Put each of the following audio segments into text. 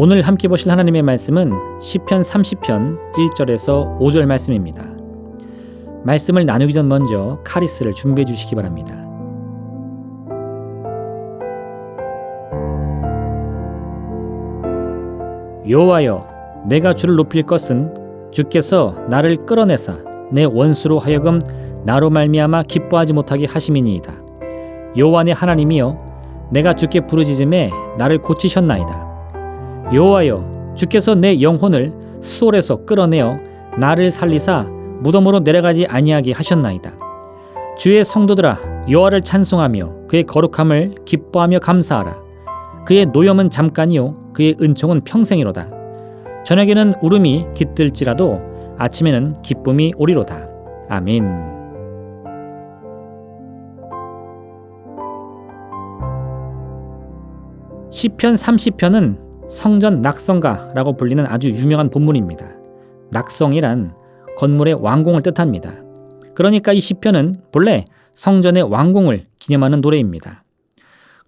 오늘 함께 보실 하나님의 말씀은 시편 30편 1절에서 5절 말씀입니다. 말씀을 나누기 전 먼저 카리스를 준비해 주시기 바랍니다. 여호와여, 내가 주를 높일 것은 주께서 나를 끌어내사 내 원수로 하여금 나로 말미암아 기뻐하지 못하게 하심이니이다. 여호와 내 하나님이여, 내가 주께 부르짖음에 나를 고치셨나이다. 여호와여, 주께서 내 영혼을 수월에서 끌어내어 나를 살리사 무덤으로 내려가지 아니하게 하셨나이다. 주의 성도들아, 여호와를 찬송하며 그의 거룩함을 기뻐하며 감사하라. 그의 노염은 잠깐이요 그의 은총은 평생이로다. 저녁에는 울음이 깃들지라도 아침에는 기쁨이 오리로다. 아멘. 시편 30편은 성전 낙성가라고 불리는 아주 유명한 본문입니다. 낙성이란 건물의 완공을 뜻합니다. 그러니까 이 시편은 본래 성전의 완공을 기념하는 노래입니다.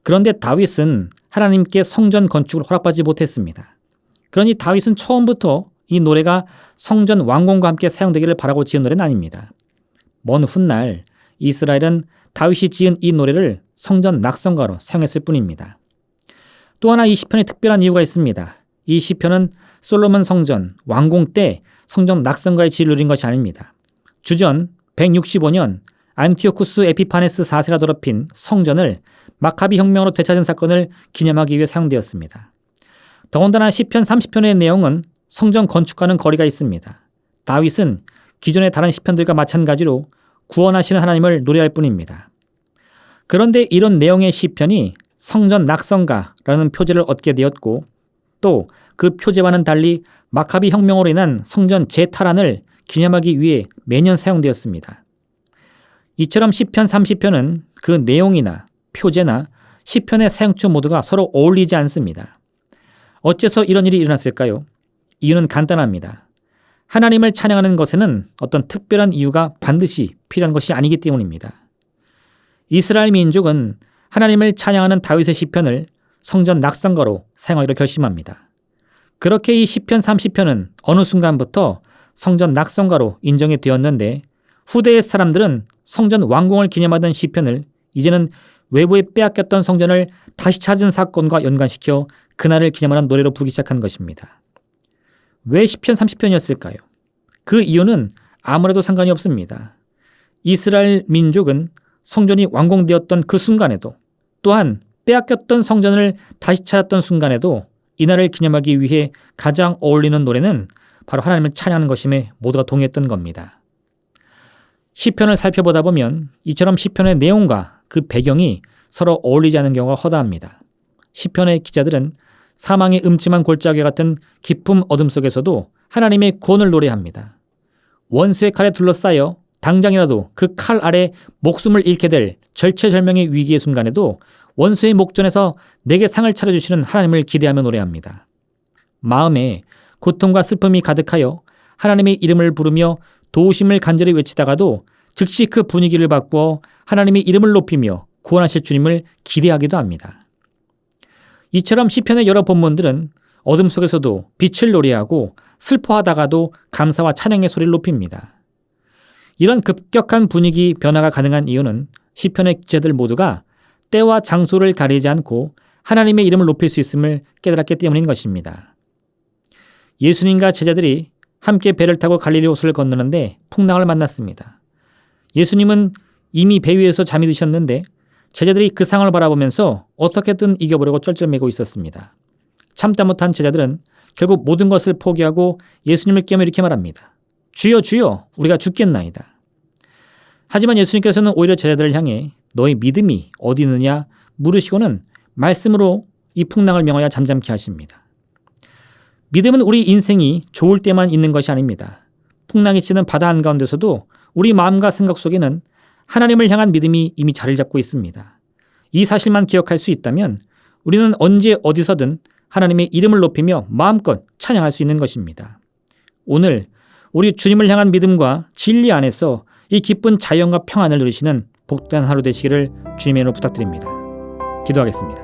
그런데 다윗은 하나님께 성전 건축을 허락받지 못했습니다. 그러니 다윗은 처음부터 이 노래가 성전 완공과 함께 사용되기를 바라고 지은 노래는 아닙니다. 먼 훗날 이스라엘은 다윗이 지은 이 노래를 성전 낙성가로 사용했을 뿐입니다. 또 하나 이 시편에 특별한 이유가 있습니다. 이 시편은 솔로몬 성전 완공 때 성전 낙성가의 지위를 누린 것이 아닙니다. 주전 165년 안티오쿠스 에피파네스 4세가 더럽힌 성전을 마카비 혁명으로 되찾은 사건을 기념하기 위해 사용되었습니다. 더군다나 시편 30편의 내용은 성전 건축과는 거리가 있습니다. 다윗은 기존의 다른 시편들과 마찬가지로 구원하시는 하나님을 노래할 뿐입니다. 그런데 이런 내용의 시편이 성전 낙성가라는 표제를 얻게 되었고, 또 그 표제와는 달리 마카비 혁명으로 인한 성전 재탈환을 기념하기 위해 매년 사용되었습니다. 이처럼 시편 30편은 그 내용이나 표제나 시편의 사용처 모두가 서로 어울리지 않습니다. 어째서 이런 일이 일어났을까요? 이유는 간단합니다. 하나님을 찬양하는 것에는 어떤 특별한 이유가 반드시 필요한 것이 아니기 때문입니다. 이스라엘 민족은 하나님을 찬양하는 다윗의 시편을 성전 낙성가로 사용하기로 결심합니다. 그렇게 이 시편 30편은 어느 순간부터 성전 낙성가로 인정이 되었는데, 후대의 사람들은 성전 완공을 기념하던 시편을 이제는 외부에 빼앗겼던 성전을 다시 찾은 사건과 연관시켜 그날을 기념하는 노래로 부르기 시작한 것입니다. 왜 시편 30편이었을까요? 그 이유는 아무래도 상관이 없습니다. 이스라엘 민족은 성전이 완공되었던 그 순간에도, 또한 빼앗겼던 성전을 다시 찾았던 순간에도 이날을 기념하기 위해 가장 어울리는 노래는 바로 하나님을 찬양하는 것임에 모두가 동의했던 겁니다. 시편을 살펴보다 보면 이처럼 시편의 내용과 그 배경이 서로 어울리지 않는 경우가 허다합니다. 시편의 기자들은 사망의 음침한 골짜기 같은 깊은 어둠 속에서도 하나님의 구원을 노래합니다. 원수의 칼에 둘러싸여 당장이라도 그 칼 아래 목숨을 잃게 될 절체절명의 위기의 순간에도 원수의 목전에서 내게 상을 차려주시는 하나님을 기대하며 노래합니다. 마음에 고통과 슬픔이 가득하여 하나님의 이름을 부르며 도우심을 간절히 외치다가도 즉시 그 분위기를 바꾸어 하나님의 이름을 높이며 구원하실 주님을 기대하기도 합니다. 이처럼 시편의 여러 본문들은 어둠 속에서도 빛을 노래하고 슬퍼하다가도 감사와 찬양의 소리를 높입니다. 이런 급격한 분위기 변화가 가능한 이유는 시편의 기자들 모두가 때와 장소를 가리지 않고 하나님의 이름을 높일 수 있음을 깨달았기 때문인 것입니다. 예수님과 제자들이 함께 배를 타고 갈릴리 호수를 건너는데 풍랑을 만났습니다. 예수님은 이미 배 위에서 잠이 드셨는데 제자들이 그 상황을 바라보면서 어떻게든 이겨보려고 쩔쩔매고 있었습니다. 참다 못한 제자들은 결국 모든 것을 포기하고 예수님을 깨우며 이렇게 말합니다. 주여 주여, 우리가 죽겠나이다. 하지만 예수님께서는 오히려 제자들을 향해 너희 믿음이 어디 있느냐 물으시고는 말씀으로 이 풍랑을 명하여 잠잠케 하십니다. 믿음은 우리 인생이 좋을 때만 있는 것이 아닙니다. 풍랑이 치는 바다 한가운데서도 우리 마음과 생각 속에는 하나님을 향한 믿음이 이미 자리를 잡고 있습니다. 이 사실만 기억할 수 있다면 우리는 언제 어디서든 하나님의 이름을 높이며 마음껏 찬양할 수 있는 것입니다. 오늘 우리 주님을 향한 믿음과 진리 안에서 이 기쁜 자유와 평안을 누리시는 복된 하루 되시기를 주님의 이름으로 부탁드립니다. 기도하겠습니다.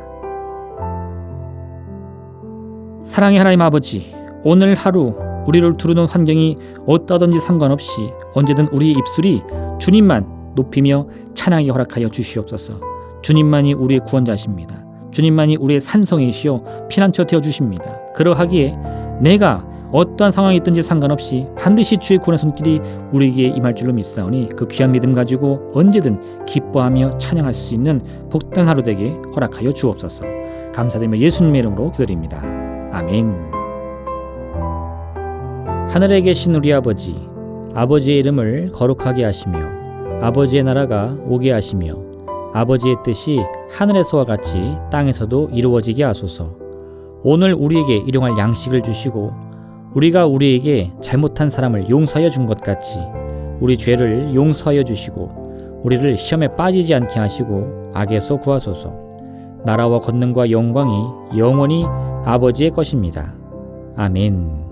사랑의 하나님 아버지, 오늘 하루 우리를 두르는 환경이 어떠든지 상관없이 언제든 우리의 입술이 주님만 높이며 찬양하게 허락하여 주시옵소서. 주님만이 우리의 구원자십니다. 주님만이 우리의 산성이시여 피난처 되어 주십니다. 그러하기에 내가 어떠한 상황이 있든지 상관없이 반드시 주의 구원의 손길이 우리에게 임할 줄로 믿사오니 그 귀한 믿음 가지고 언제든 기뻐하며 찬양할 수 있는 복된 하루 되게 허락하여 주옵소서. 감사드리며 예수님의 이름으로 기도드립니다. 아멘. 하늘에 계신 우리 아버지, 아버지의 이름을 거룩하게 하시며 아버지의 나라가 오게 하시며 아버지의 뜻이 하늘에서와 같이 땅에서도 이루어지게 하소서. 오늘 우리에게 일용할 양식을 주시고 우리가 우리에게 잘못한 사람을 용서하여 준 것 같이 우리 죄를 용서하여 주시고 우리를 시험에 빠지지 않게 하시고 악에서 구하소서. 나라와 권능과 영광이 영원히 아버지의 것입니다. 아멘.